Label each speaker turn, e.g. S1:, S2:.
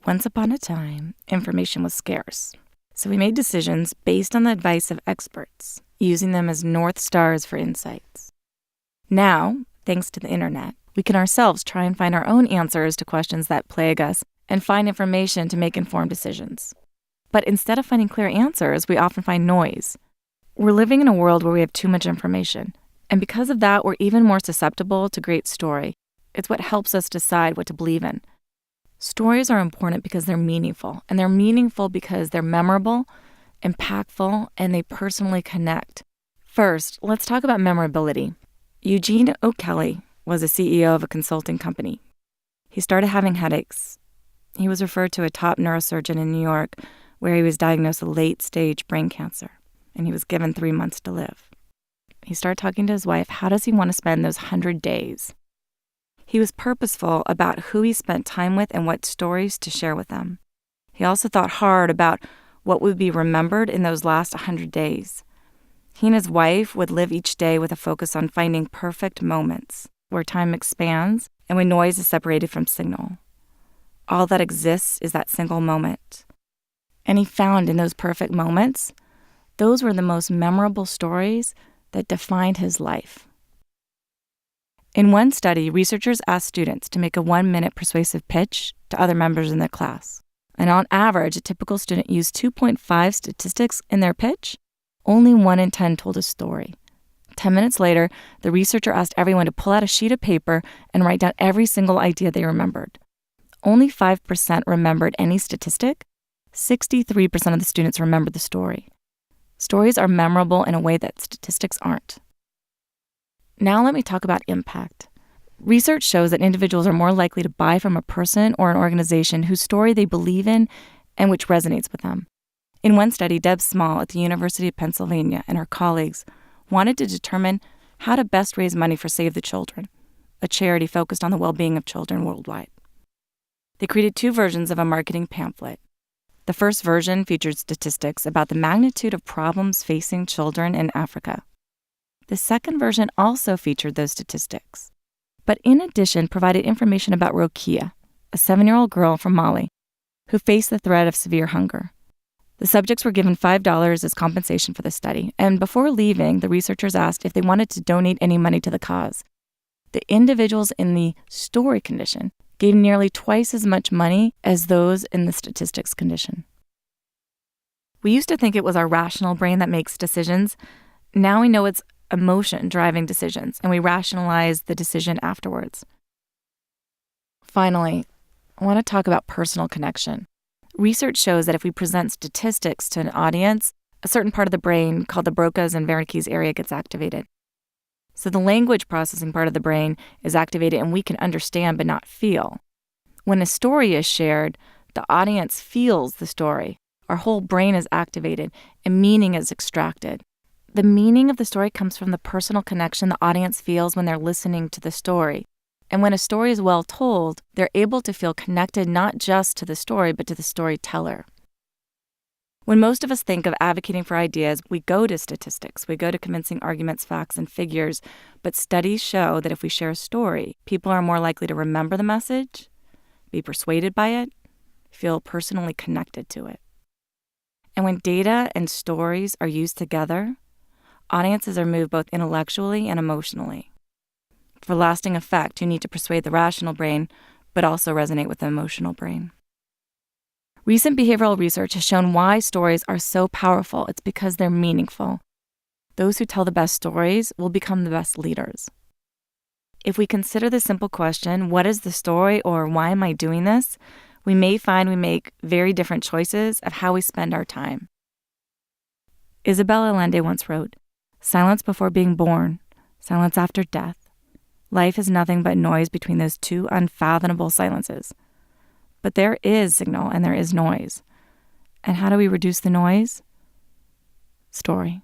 S1: Once upon a time, information was scarce. So we made decisions based on the advice of experts, using them as North Stars for insights. Now, thanks to the internet, we can ourselves try and find our own answers to questions that plague us and find information to make informed decisions. But instead of finding clear answers, we often find noise. We're living in a world where we have too much information, and because of that, we're even more susceptible to great story. It's what helps us decide what to believe in. Stories are important because they're meaningful, and they're meaningful because they're memorable, impactful, and they personally connect. First, let's talk about memorability. Eugene O'Kelly was a CEO of a consulting company. He started having headaches. He was referred to a top neurosurgeon in New York, where he was diagnosed with late-stage brain cancer, and he was given 3 months to live. He started talking to his wife, how does he want to spend those 100 days? He was purposeful about who he spent time with and what stories to share with them. He also thought hard about what would be remembered in those last 100 days. He and his wife would live each day with a focus on finding perfect moments, where time expands and when noise is separated from signal. All that exists is that single moment. And he found in those perfect moments, those were the most memorable stories that defined his life. In one study, researchers asked students to make a 1-minute persuasive pitch to other members in their class. And on average, a typical student used 2.5 statistics in their pitch. Only 1 in 10 told a story. 10 minutes later, the researcher asked everyone to pull out a sheet of paper and write down every single idea they remembered. Only 5% remembered any statistic. 63% of the students remembered the story. Stories are memorable in a way that statistics aren't. Now let me talk about impact. Research shows that individuals are more likely to buy from a person or an organization whose story they believe in and which resonates with them. In one study, Deb Small at the University of Pennsylvania and her colleagues wanted to determine how to best raise money for Save the Children, a charity focused on the well-being of children worldwide. They created 2 versions of a marketing pamphlet. The first version featured statistics about the magnitude of problems facing children in Africa. The second version also featured those statistics, but in addition provided information about Rokia, a 7-year-old girl from Mali, who faced the threat of severe hunger. The subjects were given $5 as compensation for the study, and before leaving, the researchers asked if they wanted to donate any money to the cause. The individuals in the story condition gave nearly twice as much money as those in the statistics condition. We used to think it was our rational brain that makes decisions. Now we know it's emotion driving decisions, and we rationalize the decision afterwards. Finally, I want to talk about personal connection. Research shows that if we present statistics to an audience, a certain part of the brain called the Broca's and Wernicke's area gets activated. So the language processing part of the brain is activated and we can understand but not feel. When a story is shared, the audience feels the story. Our whole brain is activated and meaning is extracted. The meaning of the story comes from the personal connection the audience feels when they're listening to the story. And when a story is well told, they're able to feel connected not just to the story, but to the storyteller. When most of us think of advocating for ideas, we go to statistics. We go to convincing arguments, facts, and figures. But studies show that if we share a story, people are more likely to remember the message, be persuaded by it, feel personally connected to it. And when data and stories are used together, audiences are moved both intellectually and emotionally. For lasting effect, you need to persuade the rational brain, but also resonate with the emotional brain. Recent behavioral research has shown why stories are so powerful. It's because they're meaningful. Those who tell the best stories will become the best leaders. If we consider the simple question, what is the story, or why am I doing this, we may find we make very different choices of how we spend our time. Isabel Allende once wrote, "Silence before being born, silence after death. Life is nothing but noise between those 2 unfathomable silences. But there is signal and there is noise. And how do we reduce the noise? Story."